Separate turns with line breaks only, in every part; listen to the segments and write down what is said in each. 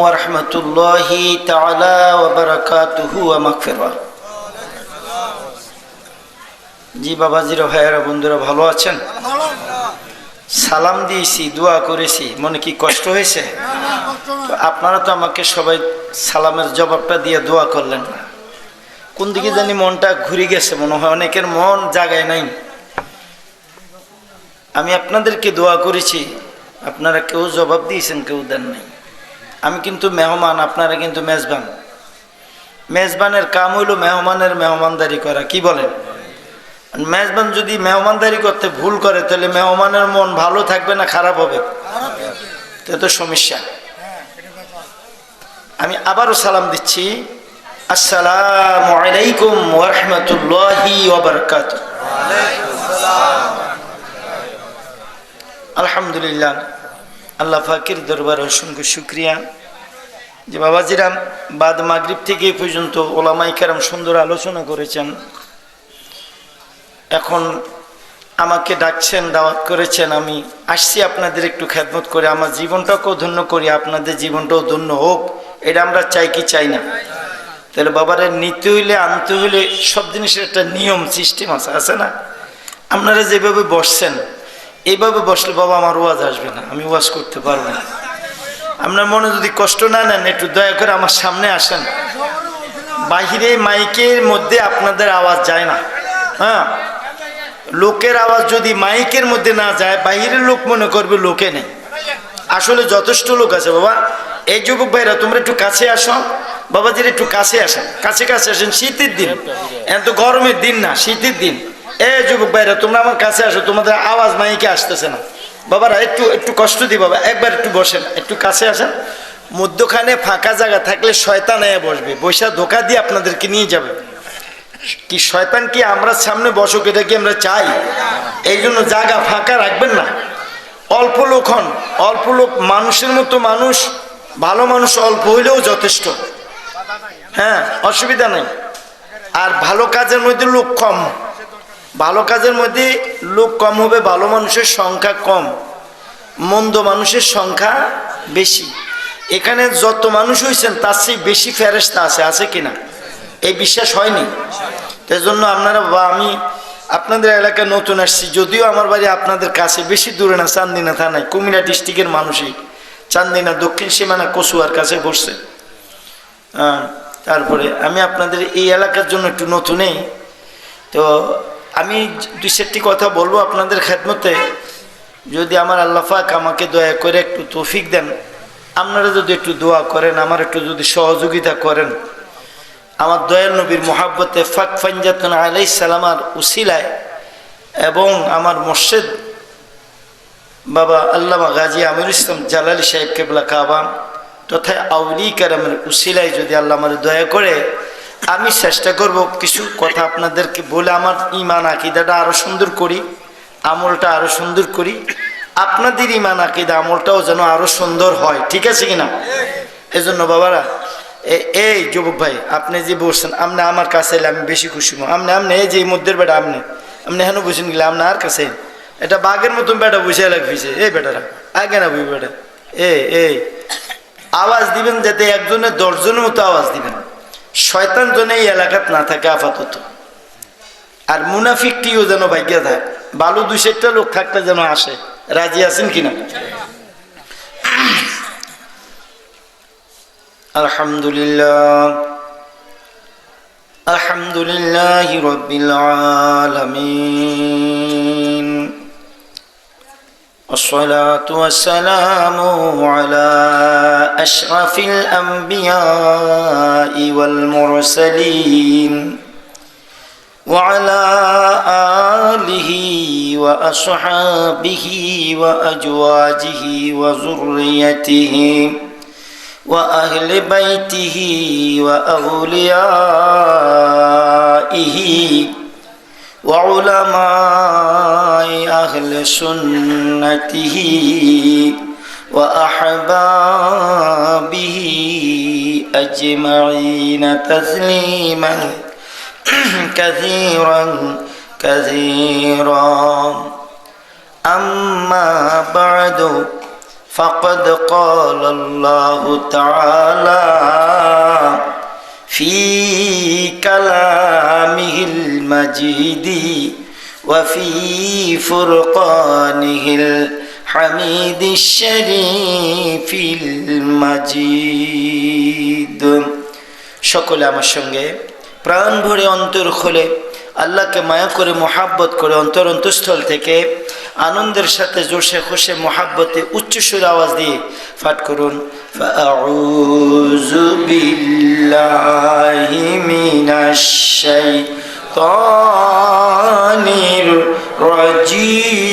ওয়ারহমতুল্লাহি তাআলা ওয়া বারাকাতুহু ওয়া মাগফিরাহ। জি বাবাজিরা, ভাইয়েরা, বন্ধুরা ভালো আছেন? সালাম দিয়েছি, দোয়া করেছি, মনে কি কষ্ট হয়েছে? আপনারা তো আমাকে সবাই সালামের জবাবটা দিয়ে দোয়া করলেন না। কোন দিকে জানি মনটা ঘুরে গেছে, মনে হয় অনেকের মন জাগায় নাই। আমি আপনাদেরকে দোয়া করেছি, আপনারা কেউ জবাব দিয়েছেন, কেউ দেন নাই। আমি কিন্তু মেহমান, আপনারা কিন্তু মেজবান। মেজবানের কাম হইল মেহমানের মেহমানদারি করা, কি বলেন? মেজবান যদি মেহমানদারি করতে ভুল করে, তাহলে মেহমানের মন ভালো থাকবে না খারাপ হবে? এটা তো সমস্যা। আমি আবারও সালাম দিচ্ছি, আসসালামু আলাইকুম ওয়া রাহমাতুল্লাহি ওয়া বারাকাতুহু। আলহামদুলিল্লাহ, আল্লাহ পাকের দরবারে অসংখ্য শুকরিয়া যে বাবাজিরা বাদ মাগরিব থেকে এই পর্যন্ত ওলামায়ে কেরাম সুন্দর আলোচনা করেছেন। এখন আমাকে ডাকছেন, দাওয়াত করেছেন, আমি আসছি আপনাদের একটু খেদমত করে, আমার জীবনটাকেও ধন্য করি, আপনাদের জীবনটাও ধন্য হোক, এটা আমরা চাই কি চাই না? তাহলে বাবারা নিতে হইলে, আনতে হইলে সব জিনিসের একটা নিয়ম সিস্টেম আছে না? আপনারা যেভাবে বসছেন, এইভাবে বসলে বাবা আমার ওয়াজ আসবে না, আমি ওয়াজ করতে পারবো না। আপনার মনে যদি কষ্ট না নেন, একটু দয়া করে আমার সামনে আসেন। বাহিরে মাইকের মধ্যে আপনাদের আওয়াজ যায় না। হ্যাঁ, লোকের আওয়াজ যদি মাইকের মধ্যে না যায়, বাহিরের লোক মনে করবে লোকে নেই। আসলে যথেষ্ট লোক আছে বাবা। এই যুবক ভাইরা, তোমরা একটু কাছে আসো, বাবাজির একটু কাছে আসেন, কাছে কাছে আসেন। শীতের দিন, এত গরমের দিন না, শীতের দিন। এই যুবক ভাইরা, তোমরা আমার কাছে আসো, তোমাদের আওয়াজ মাইকে আসতেছে না। বাবারা একটু একটু কষ্ট দিই বাবা, একবার একটু বসেন, একটু কাছে আসেন। মধ্যখানে ফাঁকা জায়গা থাকলে শয়তান এসে বসবে, বৈশা ধোকা দিয়ে আপনাদেরকে নিয়ে যাবে। কি শয়তান কি আমরা সামনে বসুক, এটা কি আমরা চাই? এই জন্য জায়গা ফাঁকা রাখবেন না। অল্প লোক হন, অল্প লোক, মানুষের মতো মানুষ, ভালো মানুষ অল্প হইলেও যথেষ্ট। হ্যাঁ, অসুবিধা নেই। আর ভালো কাজের মধ্যে লোক কম, ভালো কাজের মধ্যে লোক কম হবে, ভালো মানুষের সংখ্যা কম, মন্দ মানুষের সংখ্যা বেশি। এখানে যত মানুষ হয়েছেন তার চেয়ে বেশি ফেরেশতা আছে কিনা এই বিশ্বাস হয়নি? তাই জন্য আপনারা, আমি আপনাদের এলাকায় নতুন আসছি, যদিও আমার বাড়ি আপনাদের কাছে, বেশি দূরে না, চান্দিনা থানায়, কুমিল্লা ডিস্ট্রিক্টের মানুষই। চান্দিনা দক্ষিণ সীমানা কচুয়ার কাছে বসছে। তারপরে আমি আপনাদের এই এলাকার জন্য একটু নতুনই, তো আমি দুই চারটি কথা বলবো আপনাদের খেদমতে। যদি আমার আল্লাহ পাক আমাকে দয়া করে একটু তৌফিক দেন, আপনারা যদি একটু দোয়া করেন, আমার একটু যদি সহযোগিতা করেন, আমার দয়াল নবীর মোহাব্বতে ফাক ফানজাতুন আলাইহিস সালামার উসিলায়, এবং আমার মুর্শিদ বাবা আল্লামা গাজী আমিরুল ইসলাম জালালী সাহেব কেবলা কাবা তথা আউলিয়া কেরামের উসিলায় যদি আল্লাহ আমার দয়া করে, আমি চেষ্টা করব কিছু কথা আপনাদেরকে বলে আমার ঈমান আকীদাটা আরো সুন্দর করি, আমলটা আরো সুন্দর করি, আপনাদের ঈমান আকীদা আমলটাও যেন আরো সুন্দর হয়। ঠিক আছে কিনা? এজন্য বাবারা, এই যুবক ভাই, আপনি যে বসছেন, আপনি আমার কাছে এলে আমি বেশি খুশি হব। আপনি এই যে মধ্যের বেটা, আপনি হেন বসেন গেলে আপনার কাছে, এটা বাঘের মতন বেটা বসে লাগছে। এই বেটারা আগে না বুঝি বেটা, এই আওয়াজ দিবেন যাতে একজনের 10 জনের মতো আওয়াজ দিবেন, শয়তান যেন এই এলাকাত না থাকে আপাতত। আর মুনাফিকটিও যেন ভাগ্যা থাকে, ভালো 2-4টা লোক থাকতে যেন আসে। রাজি আছেন কিনা? আলহামদুলিল্লাহ, আলহামদুলিল্লাহি রাব্বিল আলামিন, والصلاة والسلام على أشرف الأنبياء والمرسلين وعلى آله وأصحابه وأزواجه وذريته وأهل بيته وأوليائه وعلماء أهل سنته وأحبابه أجمعين تسليما كثيرا كثيرا أما بعد فقد قال الله تعالى في كلامه المجيد وفي فرقانه الحميد الشريف المجيد সকলে আমার সঙ্গে প্রাণ ভরে অন্তর খুলে আল্লাহকে মায়া করে মোহাব্বত করে অন্তরস্থল থেকে আনন্দের সাথে জোশে খুশে মোহাব্বতে উচ্চ সুরে আওয়াজ দিয়ে পাঠ করুন ফাআউযু বিল্লাহি মিনাশ শাইতানির রাজীম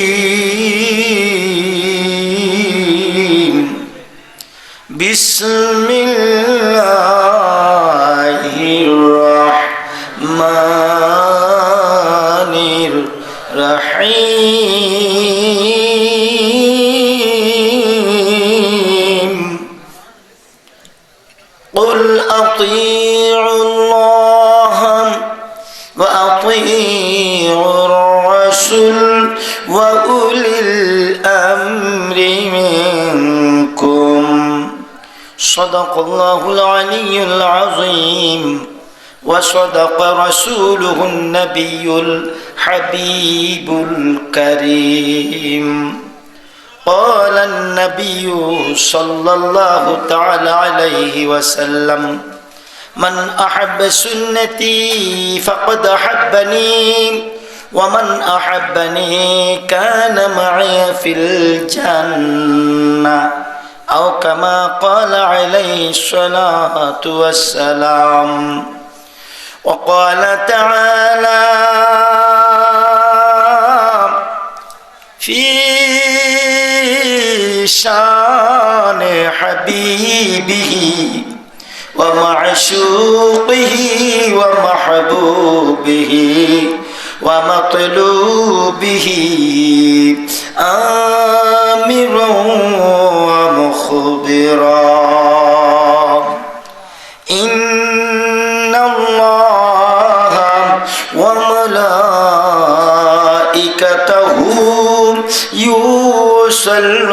বিসমিল্লাহির রাহমানির রহিম قل أطيعوا الله وأطيعوا الرسول وأولي الأمر منكم صدق الله العلي العظيم وصدق رسوله النبي الحبيب الكريم قال النبي صلى الله تعالى عليه وسلم من أحب سنتي فقد أحبني ومن أحبني كان معي في الجنة أو كما قال عليه الصلاة والسلام وقال تعالى في شان حبيبه ومعشوقه ومحبوبه ومطلوبه آمرا ومخبرا إن الله وملائكته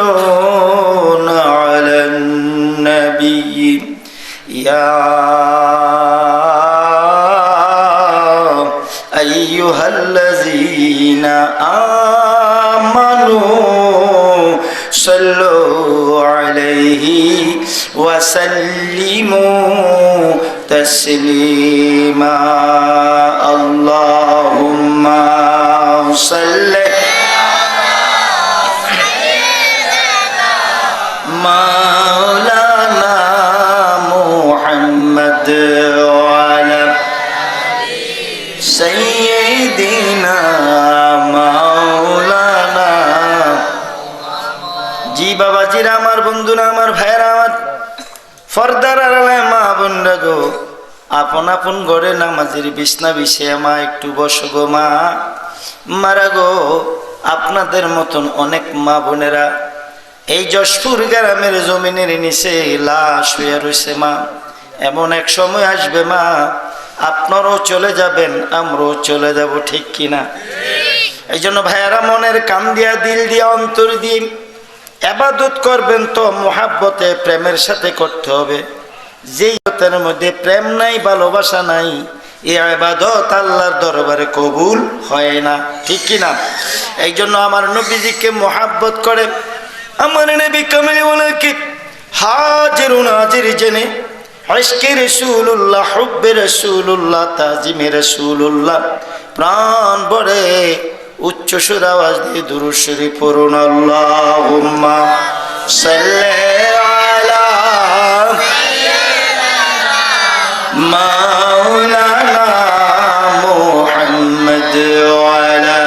يصلون على النبي يا أيها الذين آمنوا صلوا عليه وسلموا تسليما اللهم صل مولانا محمد وعلى سيدنا مولانا জি বাবাজিরা আমার বন্ধুরা আমার ভাইরা আমার ফর্দার আড়ালে মা বোনরা গো আপন আপন ঘরে নামাজের বিছনা বিছিয়ে মা একটু বসো গো মা মারা গো আপনাদের মতন অনেক মা বোনেরা এই যশপুর গ্রামের জমিনের নিচে লাশ হয়ে রয়েছে মা এমন এক সময় আসবে মা আপনারাও চলে যাবেন আমরাও চলে যাব ঠিক কিনা এই জন্য ভাইয়ারা মনের কান দিয়া দিল দিয়া অন্তর দিয়ে ইবাদত করবেন তো মোহাব্বতে প্রেমের সাথে করতে হবে যেই ইবাদতের মধ্যে প্রেম নাই ভালোবাসা নাই এই ইবাদত আল্লাহর দরবারে কবুল হয় না ঠিক কিনা এই জন্য আমার নবীজিকে মোহাব্বত করে আমার নবী কামলি বলে কি হাজির নাজির জেনে ইশকে রাসূলুল্লাহ হুব্বে রাসূলুল্লাহ তাজিমে রাসূলুল্লাহ প্রাণ ভরে উচ্চ সুর আওয়াজ দিয়ে দুরূদ শরীফ পড়ুন আল্লাহুম্মা সাল্লি আলা মাওলানা মুহাম্মদ ওয়া আলা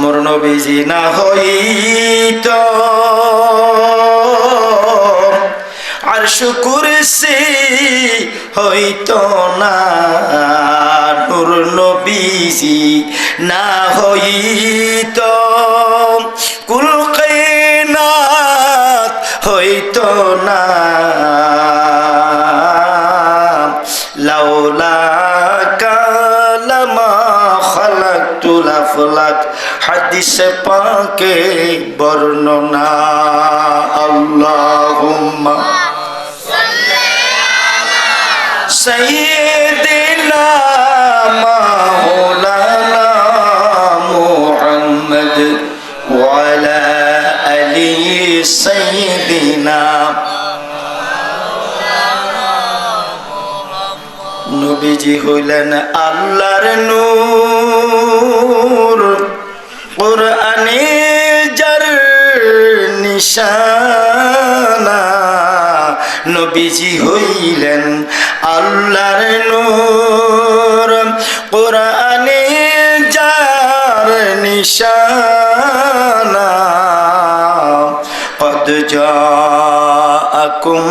মোর নবীজি না হইতো আরশ কুরসি হইতো না নূর নবীজি না হইতো কুল কায়নাত হইতো না লাউলা কালাম গাফলাত হাদিসে পাকে বর্ণনা। আল্লাহুম্মা সাইয়্যিদিনা মাওলানা মুহাম্মদ ওয়া আলা আলি সাইয়্যিদিনা। নবীজি হইলেন আল্লাহর নূর, কোরআনে যার নিশানা। নবীজি হইলেন আল্লাহর নূর, কোরআনে যার নিশানা। قد جاءكم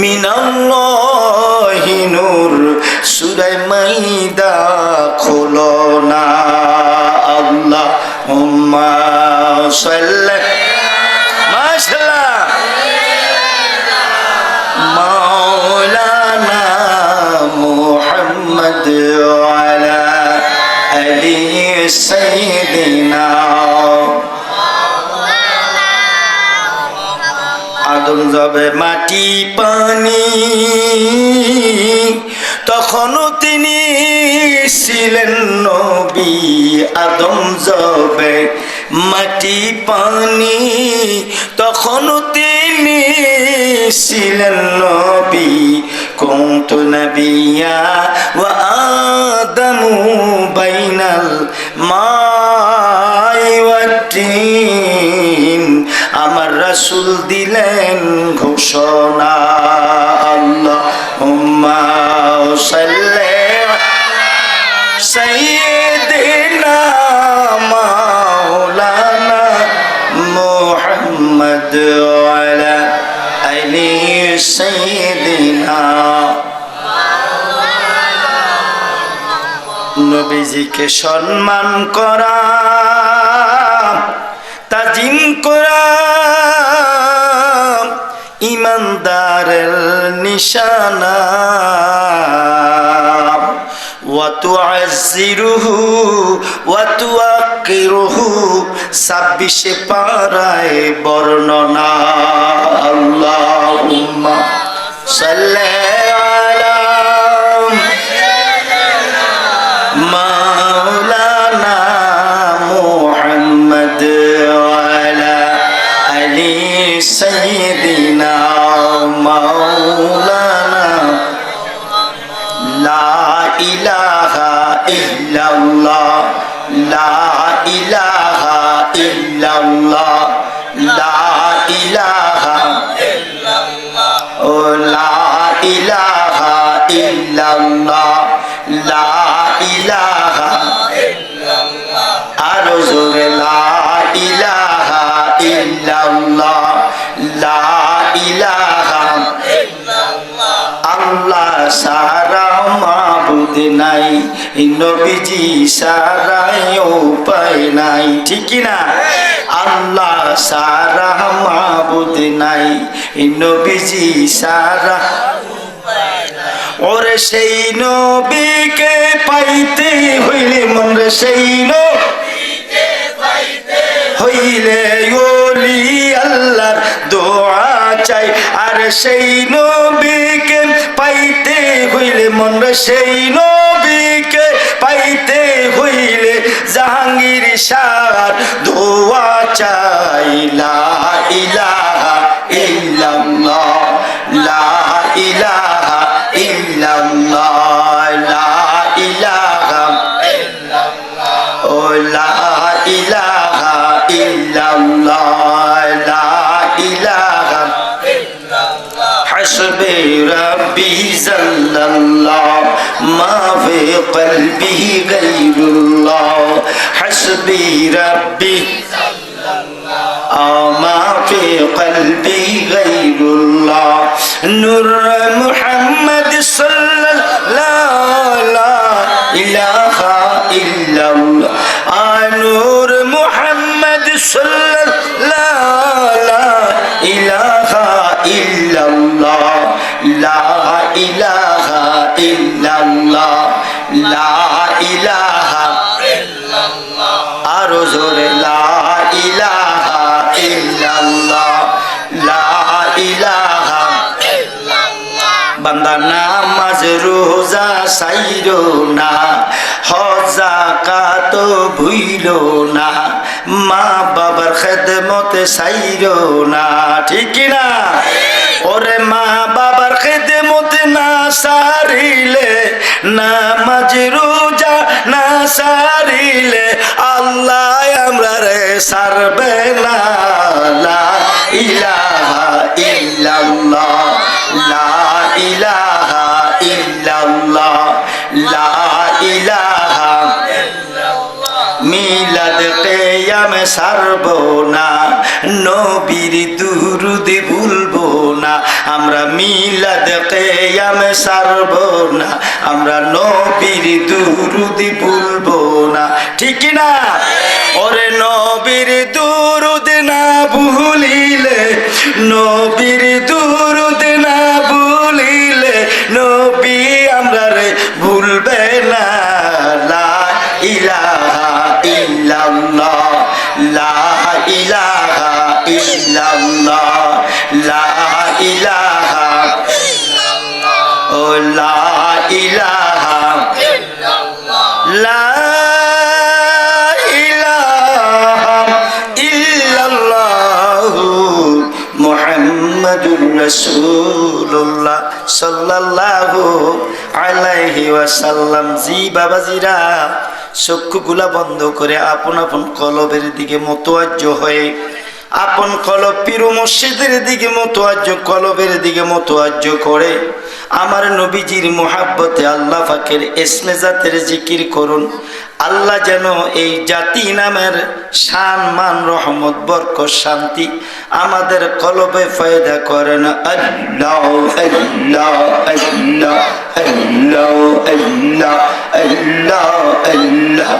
من الله نور সূরা মাইদা খোলো না। আল্লাহুম্মা সাল্লি মাশাআল্লাহ মাওলানা মুহাম্মদ ওয়া আলা আলি সাইয়্যিদিনা। আদম যাবে মাটি পানি, তখনও তিনি ছিলেন নবী। আদম যাবে মাটি পানি, তখনও তিনি ছিলেন নবী। কুনতু নাবিয়্যা ওয়া আদামু বাইনাল মাই ওয়াত তিন। আমার রাসূল দিলেন ঘোষণা। আল্লাহুম্মা সাল্লি সাইয়্যিদিনা মাওলানা মুহাম্মদ ওয়া আলা আলি সাইয়্যিদিনা। নবীজিকে সম্মান করা, তাজিম করা ইমানদারের নিশানা। ওয়া তুআজ্জিরুহু ওয়া তুআক্কিরুহু 26 পারায় বর্ণনা। আল্লাহুম্মা সাল্লি আলা মাওলানা মুহাম্মদ ওয়া আলা আলি সাইয়্যিদিনা মাওলানা। লা ইলাহা ইল্লাল্লাহ, লা ইলাহা ইল্লাল্লাহ, লা ইলাহা ইল্লাল্লাহ, ও লা ইলাহা ইল্লাল্লাহ, লা ইলাহা ইল্লাল্লাহ। আরো জোরে লা ইলাহা ইল্লাল্লাহ, লা ইলাহা ইল্লাল্লাহ। আল্লাহ সারা মাবুদ নাই, নবীজি সারা উপায় নাই। ঠিক না? আল্লাহ সারা মাবুদ নাই, নবীজি সারা উপায় নাই। ওরে সেই নবীকে পাইতে হইলে মনরে, সেই নবীকে পাইতে হইলে ওলি আল্লাহর দোয়া চাই। আর সেই নবীকে পাইতে হইলে মনরে, সেই নবীকে পাইতে হইলে জাহাঙ্গীর শাহর দোয়া চাই। লা ইলাহা ইল্লাল্লাহ, লা ইলাহা ইল্লাল্লাহ, লা ইলাহা ইল্লাল্লাহ, ও লা ইলাহা ইল্লাল্লাহ, লা ইলাহা ইল্লাল্লাহ। হাসবি রাব্বি জাল্লাল্লাহ মা ফি কলবিহি গায়রুল্লাহ। হাসবি রাব্বি জাল্লাল্লাহ মা ফি কলবি গায়রুল্লাহ। নূর মুহাম্মদ সাল্লাল্লাহু লা ইলাহা ইল্লাল্লাহ। নূর মুহাম্মদ সাল্লাল্লাহু লা ইলাহা ইল্লাল্লাহ, লা ইলাহা ইল্লাল্লাহ, লা ইলাহা ইল্লাল্লাহ। আরো জোরে লা ইলাহা ইল্লাল্লাহ লা ইলাহা বান্দা নামাজ রোজা সাইরো না হজ যাকাত ভুইলো না মা বাবার খেদমত সাইরো না ঠিক কি না ওরে মা বাবার খেদমত না সারিলে নামাজ রোজা না সারিলে আল্লাহ আমরা রে সারবে না লা ইলাহা ইল্লাল্লাহ লা ইলাহা ইল্লাল্লাহ লা ইলাহা মিলাদ কিয়াম সারবো না নবীর দুরুদ ভুলবো না আমরা মিলাদ কিয়াম সারবো না আমরা নবীর দুরুদ ভুলবো না ঠিক না ওরে নবীর দুরুদ না ভুলিলে নবীর দুরুদ না ভুলিলে নবী আমরা রে ভুলবে না লা ইলাহা ইল্লাল্লাহ লা ইলাহা ইল্লাল্লাহ লা ইলাহা ও লা ইলাহা লা ইলাহা ইল্লাল্লাহু মুহাম্মাদুর রাসূলুল্লাহ সাল্লাল্লাহু আলাইহি ওয়াসাল্লাম। জি বাবাজিরা চক্ষুগুলা বন্ধ করে আপন আপন কলবের দিকে মোতওয়াজ্জ হয়ে আপন কলব পীর মসজিদের দিকে মোতওয়াজ্জ কলবের দিকে মোতওয়াজ্জ করে আমার নবীজির মোহাব্বতে আল্লাহ পাকের ইসমে জাতের জিকির করুন। আল্লাহ যেন এই জাতি নামের শান মান রহমত বরকত শান্তি আমাদের কলবে পয়দা করেন। আল্লাহ আল্লাহ আল্লাহ আল্লাহ আল্লাহ আল্লাহ আল্লাহ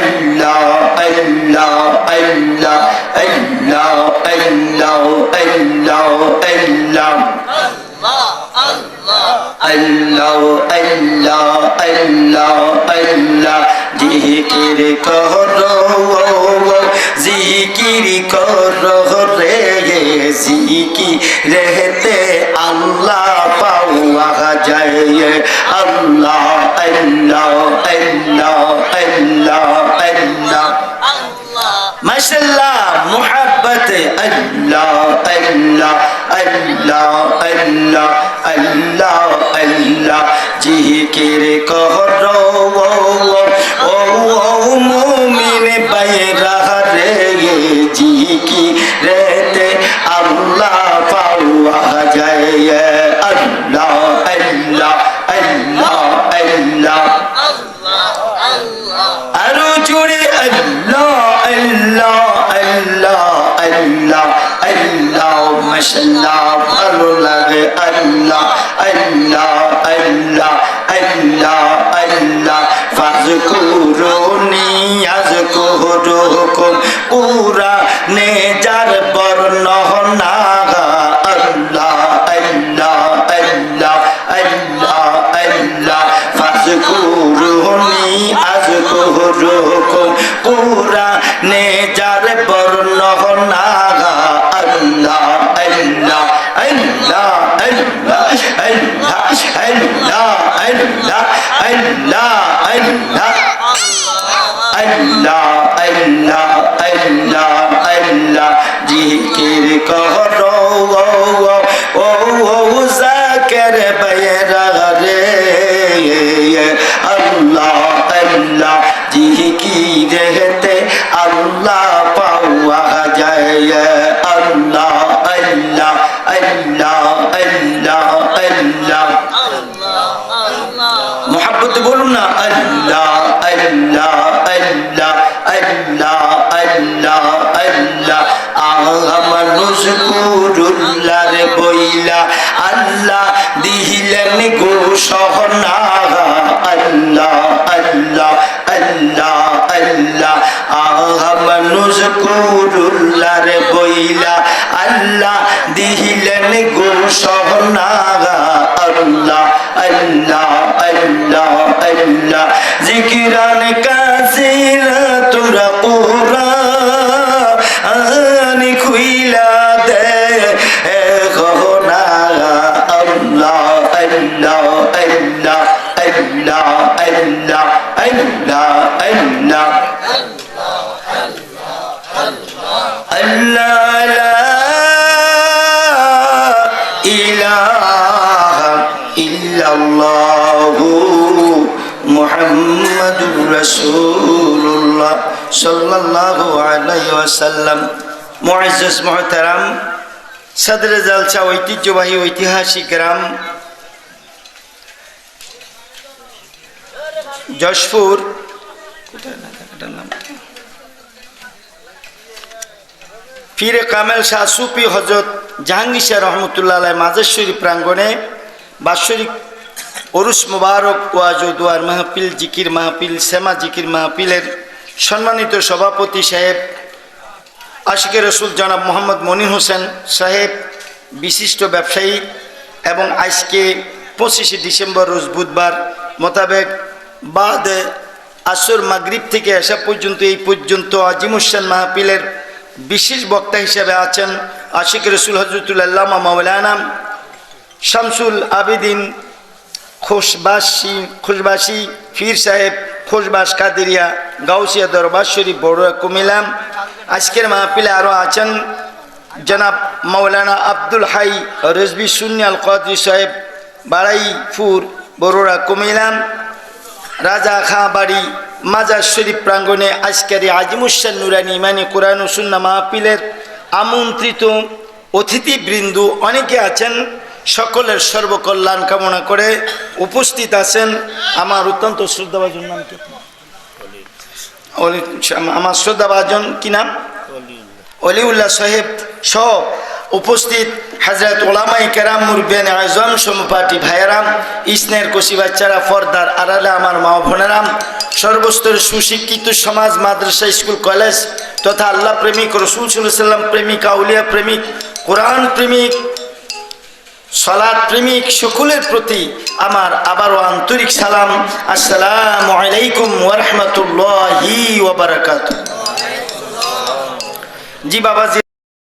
আল্লাহ আল্লাহ আল্লাহ আল্লাহ আল্লাহ আল্লাহ আল্লাহ আল্লাহ আল্লাহ আল্লাহ আল্লাহ জিকির করো জিকির করো রে জিকিরেতে আল্লাহ পাওয়া যায়। আল্লাহ আল্লাহ আল্লাহ আল্লাহ আল্লাহ মাশাআল্লাহ মুহাব্বতে আল্লাহ আল্লাহ আল্লাহ আল্লাহ আল্লাহ আল্লাহ জিকির করো ও মুমিন বাইরা রে জিকিরেতে আল্লাহ পাওয়া যায়। আল্লাহ আল্লাহ আল্লাহ আল্লাহ আরো জোরে আল্লাহ আল্লাহ আল্লাহ আল্লাহ আল্লাহ মাশাআল্লাহ ভালো লাগে আল্লাহ আল্লাহ আল্লাহ আল্লাহ আল্লাহ ফাযকুরুনি আযকুরুকুম কুরআনে যার বর্ণনা আল্লাহ আল্লাহ আল্লাহ আল্লাহ আল্লাহ ফাযকুরুনি আযকুরুকুম কুরআনে যার বর্ণনা আল্লাহ আল্লাহ আল্লাহ আল্লাহ আল্লাহ আল্লাহ আল্লাহ আল্লাহ আল্লাহ আল্লাহ আল্লাহ আল্লাহ আল্লাহ জিকির করো ও যাকের বাইরা রে আল্লাহ আল্লাহ জিকিরেতে আল্লাহ পাওয়া যায়। আল্লাহ আল্লাহ আল্লাহ আল্লাহ আল্লাহ মোহাব্বত বলুন না আল্লাহ আল্লাহ আল্লাহ আল্লাহ আল্লাহ আল্লাহ মানুষ কুরুল্লাহ রে বইলা আল্লাহ দিলেন গো সহনা আল্লাহ আল্লাহ আল্লাহ আল্লাহ মানুষ কুরুল্লাহ রে বইলা আল্লাহ দিলেন গো সহনা আল্লাহ আল্লাহ আল্লাহ আল্লাহ জিকিরান কাসিরা তোমরা ইল্লাল্লাহু মুহাম্মাদুর রাসূলুল্লাহ সাল্লাল্লাহু আলাইহি ওয়াসাল্লাম। মুআজ্জাজ মুহতারাম, সদরে জালসা ঐতিহ্যবাহী ঐতিহাসিক গ্রাম যশপুর পীরে কামেল শাহ সুফি হযরত জাহাঙ্গীর শাহ রহমতুল্লাহ আলাইহি মাজার প্রাঙ্গণে বাৎসরিক ওরুস মুবারক ওয়াজ ও দুয়ার মাহফিল, জিকির মাহফিল, সেমা জিকির মাহফিলের সম্মানিত সভাপতি সাহেব আশিকে রসুল জনাব মোহাম্মদ মনির হোসেন সাহেব, বিশিষ্ট ব্যবসায়ী, এবং আজকে 25শে ডিসেম্বর রোজ বুধবার মোতাবেক বাদ আসর মাগরিব থেকে আসা পর্যন্ত এই পর্যন্ত আজিমুসান মাহফিলের বিশেষ বক্তা হিসেবে আছেন আশিক রসুল হজরতুল্লাহ মাওলানা শামসুল আবেদিন খোশবাসী ফির সাহেব খোশবাস কাদেরিয়া গাউসিয়া দরবার শরীফ বড়ুয়া কুমিল্লা। আজকের মাহফিলে আরও আছেন জনাব মাওলানা আব্দুল হাই রেজবি সুন্নি আল কাদরি সাহেব বাড়াইপুর বড়ুয়া কুমিল্লা। রাজা খাঁ বাড়ি মাজার শরীফ প্রাঙ্গণে আজকের আজিমুসান নুরানি ইমানি কোরআন ও সুন্নাহ মাহফিলের আমন্ত্রিত অতিথিবৃন্দ অনেকে আছেন। সকলের সর্বকল্যাণ কামনা করে উপস্থিত আছেন আমার অত্যন্ত শ্রদ্ধাভাজন নাম কি? আমার শ্রদ্ধাভাজন কি নাম? অলিউল্লাহ সাহেব সহ উপস্থিত হযরত উলামায়ে কেরাম, মুরব্বিয়ান আযম, সমপাটি ভাইয়েরাম, ইসনের কচি বাচ্চারা, পর্দার আড়ালে আমার মা বোনেরাম, সর্বস্তরের সুশিক্ষিত সমাজ, মাদ্রাসা, স্কুল, কলেজ তথা আল্লাহ প্রেমিক, রসুল সাল্লাল্লাহু আলাইহি ওয়াসাল্লাম প্রেমিক, আউলিয়া প্রেমিক, কোরআন প্রেমিক, সালাত প্রেমিক সকলের প্রতি আমার আবারও আন্তরিক সালাম। আসসালামু আলাইকুম ওয়া রাহমাতুল্লাহি ওয়া বারাকাতুহু। জি বাবাজি।